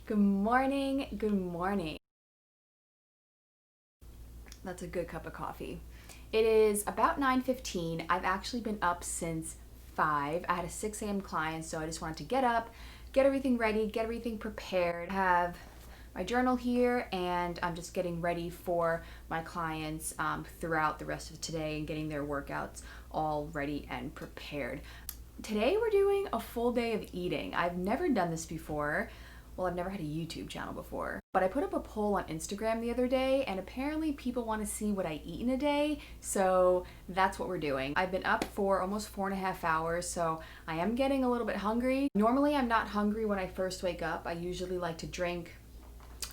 Good morning, good morning. That's a good cup of coffee. It is about 9:15. I've actually been up since 5. I had a 6 a.m. client, so I just wanted to get up, get everything ready, get everything prepared. I have my journal here, and I'm just getting ready for my clients throughout the rest of today and getting their workouts all ready and prepared. Today we're doing a full day of eating. I've never done this before. Well, I've never had a YouTube channel before, but I put up a poll on Instagram the other day, and apparently people want to see what I eat in a day, so that's what we're doing. I've been up for almost 4.5 hours, so I am getting a little bit hungry. Normally I'm not hungry when I first wake up. I usually like to drink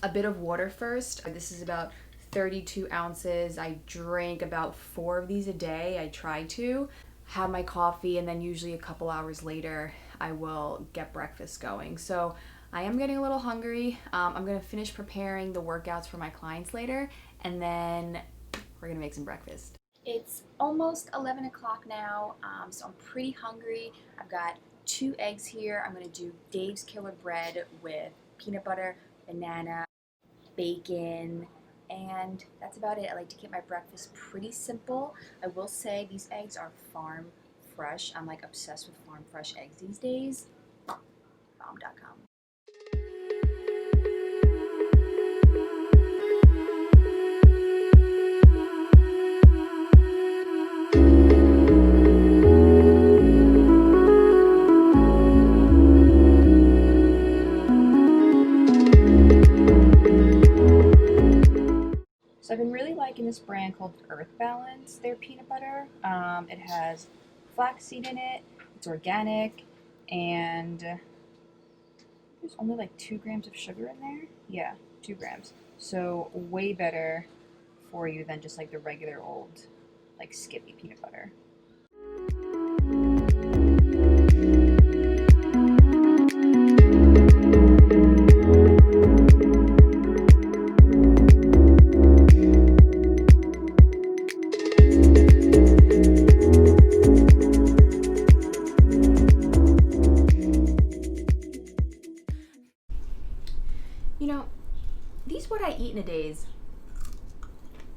a bit of water first. This is about 32 ounces. I drink about 4 of these a day. I try to have my coffee, and then usually a couple hours later I will get breakfast going. So I am getting a little hungry. I'm gonna finish preparing the workouts for my clients later, and then we're gonna make some breakfast. It's almost 11 o'clock now, so I'm pretty hungry. I've got 2 eggs here. I'm gonna do Dave's Killer Bread with peanut butter, banana, bacon, and that's about it. I like to keep my breakfast pretty simple. I will say these eggs are farm fresh. I'm like obsessed with farm fresh eggs these days. Farm.com. So I've been really liking this brand called Earth Balance, their peanut butter. It has flaxseed in it, it's organic, and there's only like 2 grams of sugar in there. Yeah, 2 grams. So way better for you than just like the regular old, like Skippy peanut butter. You know, these what I eat in a days,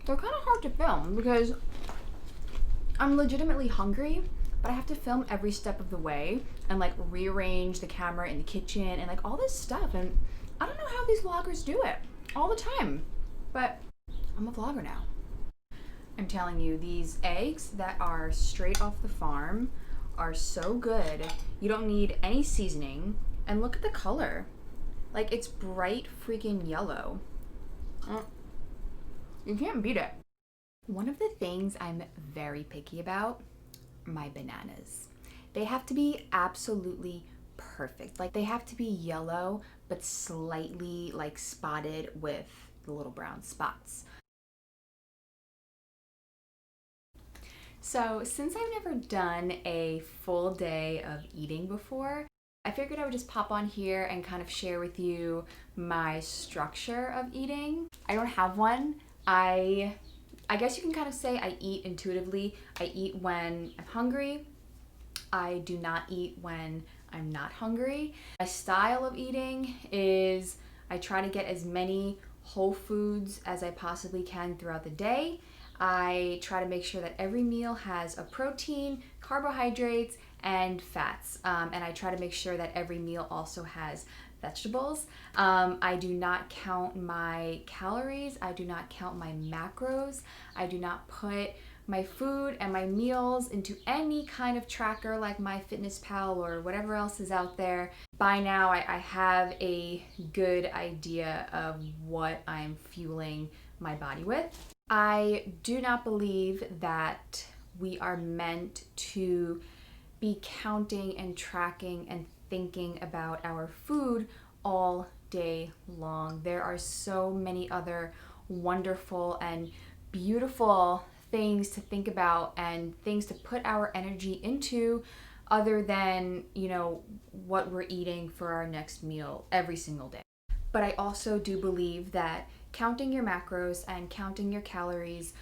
they're kind of hard to film because I'm legitimately hungry, but I have to film every step of the way and like rearrange the camera in the kitchen and like all this stuff. And I don't know how these vloggers do it all the time, but I'm a vlogger now. I'm telling you, these eggs that are straight off the farm are so good. You don't need any seasoning. And look at the color. Like, it's bright freaking yellow. You can't beat it. One of the things I'm very picky about are my bananas. They have to be absolutely perfect. Like, they have to be yellow, but slightly like spotted with the little brown spots. So since I've never done a full day of eating before, I figured I would just pop on here and kind of share with you my structure of eating. I don't have one. I guess you can kind of say I eat intuitively. I eat when I'm hungry. I do not eat when I'm not hungry. My style of eating is I try to get as many whole foods as I possibly can throughout the day. I try to make sure that every meal has a protein, carbohydrates, and fats. And I try to make sure that every meal also has vegetables. I do not count my calories. I do not count my macros. I do not put my food and my meals into any kind of tracker like MyFitnessPal or whatever else is out there. By now, I have a good idea of what I'm fueling my body with. I do not believe that we are meant to be counting and tracking and thinking about our food all day long. There are so many other wonderful and beautiful things to think about and things to put our energy into other than, what we're eating for our next meal every single day. But I also do believe that counting your macros and counting your calories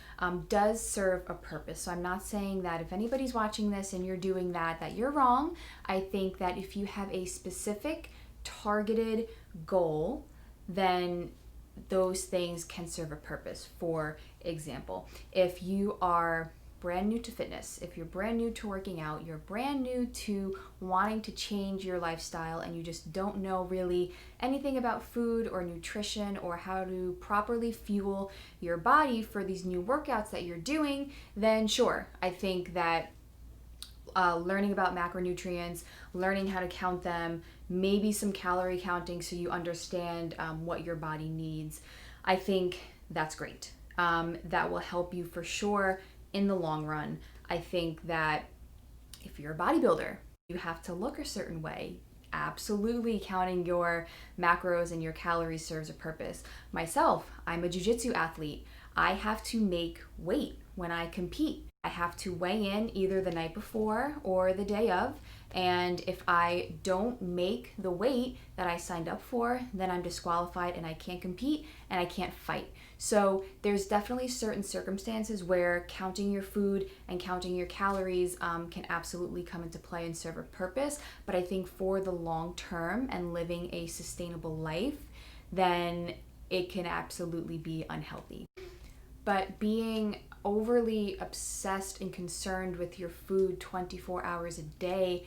does serve a purpose. So I'm not saying that if anybody's watching this and you're doing that, that you're wrong. I think that if you have a specific targeted goal, then those things can serve a purpose. For example, if you are brand new to fitness, if you're brand new to working out, you're brand new to wanting to change your lifestyle, and you just don't know really anything about food or nutrition or how to properly fuel your body for these new workouts that you're doing, then sure, I think that learning about macronutrients, learning how to count them, maybe some calorie counting so you understand what your body needs, I think that's great. That will help you for sure in the long run. I think that if you're a bodybuilder, you have to look a certain way. Absolutely, counting your macros and your calories serves a purpose. Myself, I'm a jiu-jitsu athlete. I have to make weight when I compete. I have to weigh in either the night before or the day of, and if I don't make the weight that I signed up for, then I'm disqualified and I can't compete and I can't fight. So there's definitely certain circumstances where counting your food and counting your calories can absolutely come into play and serve a purpose. But I think for the long term and living a sustainable life, then it can absolutely be unhealthy. But being overly obsessed and concerned with your food 24 hours a day,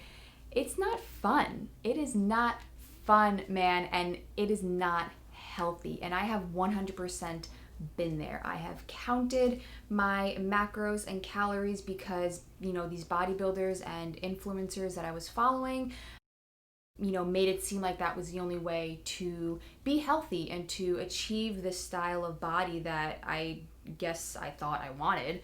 it's not fun. It is not fun, man, and it is not healthy. And I have 100% been there. I have counted my macros and calories because, these bodybuilders and influencers that I was following, made it seem like that was the only way to be healthy and to achieve this style of body that I guess I thought I wanted.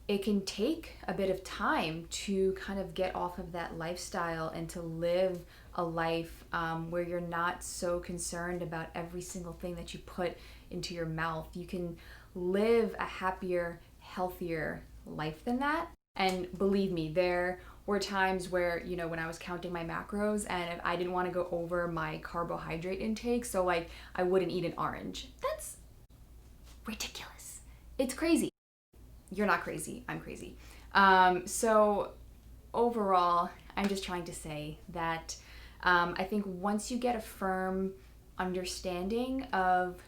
It can take a bit of time to kind of get off of that lifestyle and to live a life where you're not so concerned about every single thing that you put into your mouth. You can live a happier, healthier life than that. And believe me, there were times where, when I was counting my macros and I didn't want to go over my carbohydrate intake, so like I wouldn't eat an orange. That's ridiculous. It's crazy. You're not crazy. I'm crazy. So overall, I'm just trying to say that I think once you get a firm understanding of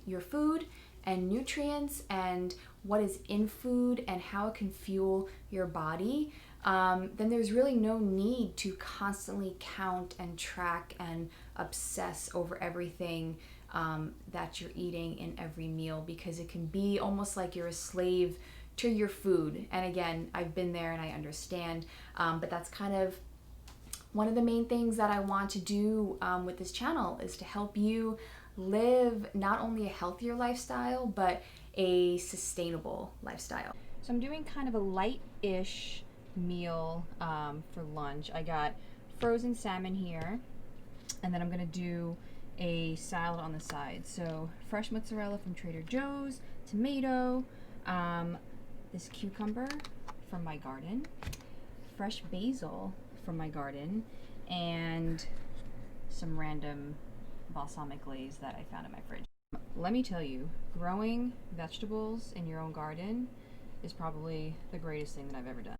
your food and nutrients and what is in food and how it can fuel your body, then there's really no need to constantly count and track and obsess over everything that you're eating in every meal, because it can be almost like you're a slave to your food. And again, I've been there and I understand, but that's kind of one of the main things that I want to do with this channel, is to help you live not only a healthier lifestyle, but a sustainable lifestyle. So I'm doing kind of a light-ish meal for lunch. I got frozen salmon here, and then I'm gonna do a salad on the side. So fresh mozzarella from Trader Joe's, tomato, this cucumber from my garden, fresh basil from my garden, and some random balsamic glaze that I found in my fridge. Let me tell you, growing vegetables in your own garden is probably the greatest thing that I've ever done.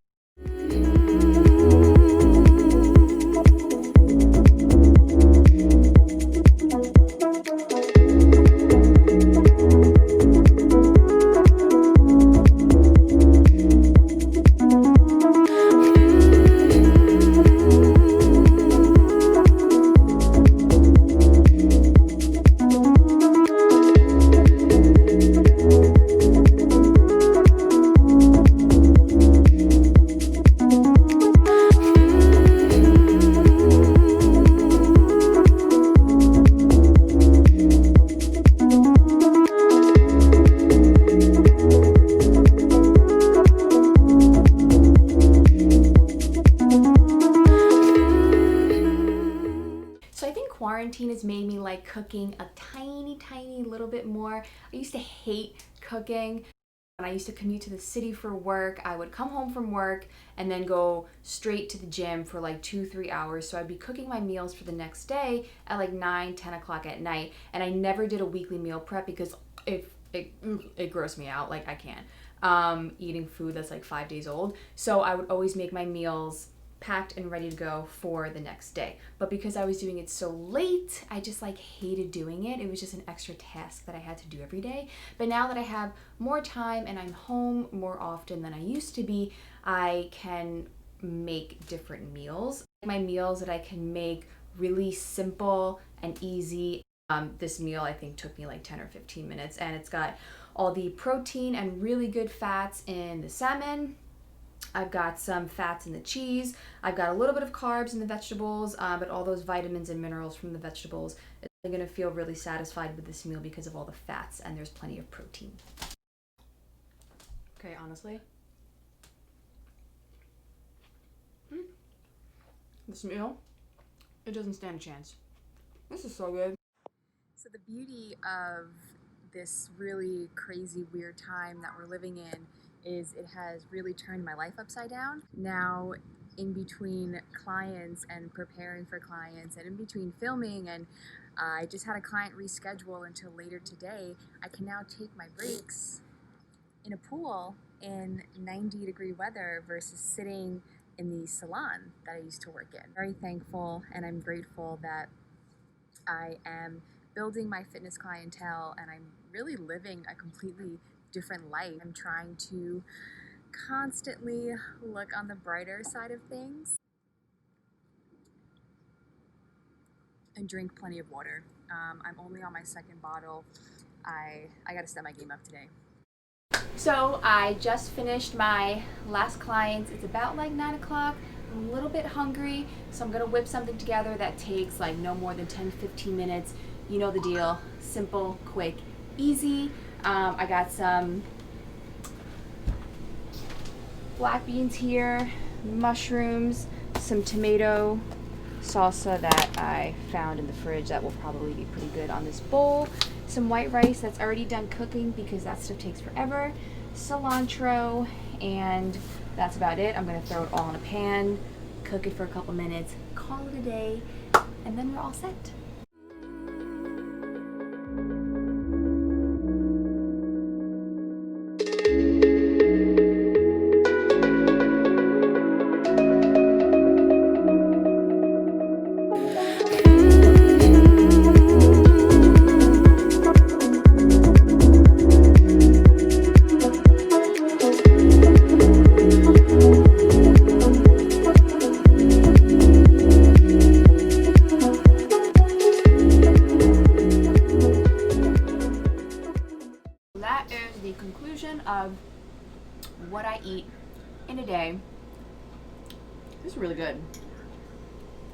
Quarantine has made me like cooking a tiny little bit more. I used to hate cooking. When I used to commute to the city for work, I would come home from work and then go straight to the gym for like 2-3 hours. So I'd be cooking my meals for the next day at like 9-10 o'clock at night. And I never did a weekly meal prep because it grossed me out. Like I can't eating food that's like 5 days old. So I would always make my meals packed and ready to go for the next day. But because I was doing it so late, I just like hated doing it. It was just an extra task that I had to do every day. But now that I have more time and I'm home more often than I used to be, I can make different meals. My meals that I can make really simple and easy. This meal I think took me like 10 or 15 minutes, and it's got all the protein and really good fats in the salmon. I've got some fats in the cheese. I've got a little bit of carbs in the vegetables, but all those vitamins and minerals from the vegetables. I'm gonna feel really satisfied with this meal because of all the fats, and there's plenty of protein. Okay, honestly, this meal, it doesn't stand a chance. This is so good. So the beauty of this really crazy, weird time that we're living in is it has really turned my life upside down. Now, in between clients and preparing for clients, and in between filming, and I just had a client reschedule until later today, I can now take my breaks in a pool in 90-degree weather versus sitting in the salon that I used to work in. Very thankful, and I'm grateful that I am building my fitness clientele, and I'm really living a completely different life. I'm trying to constantly look on the brighter side of things and drink plenty of water. I'm only on my second bottle. I gotta step my game up today. So I just finished my last client. It's about like 9 o'clock. I'm a little bit hungry, so I'm gonna whip something together that takes like no more than 10-15 minutes. You know the deal, simple, quick, easy. I got some black beans here, mushrooms, some tomato salsa that I found in the fridge that will probably be pretty good on this bowl, some white rice that's already done cooking because that stuff takes forever, cilantro, and that's about it. I'm gonna throw it all in a pan, cook it for a couple minutes, call it a day, and then we're all set. That is the conclusion of what I eat in a day. This is really good.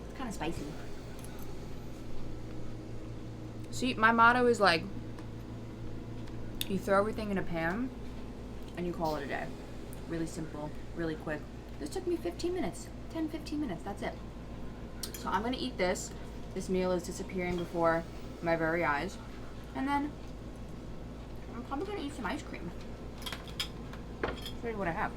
It's kind of spicy. See, my motto is like, you throw everything in a pan and you call it a day. Really simple, really quick. This took me 15 minutes, 10-15 minutes, that's it. So I'm gonna eat this. This meal is disappearing before my very eyes. And then I'm probably gonna eat some ice cream. Show you what I have.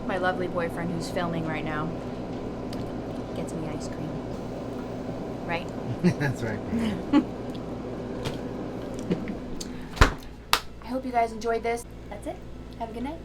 My lovely boyfriend who's filming right now gets me ice cream. Right? That's right. I hope you guys enjoyed this. That's it. Have a good night.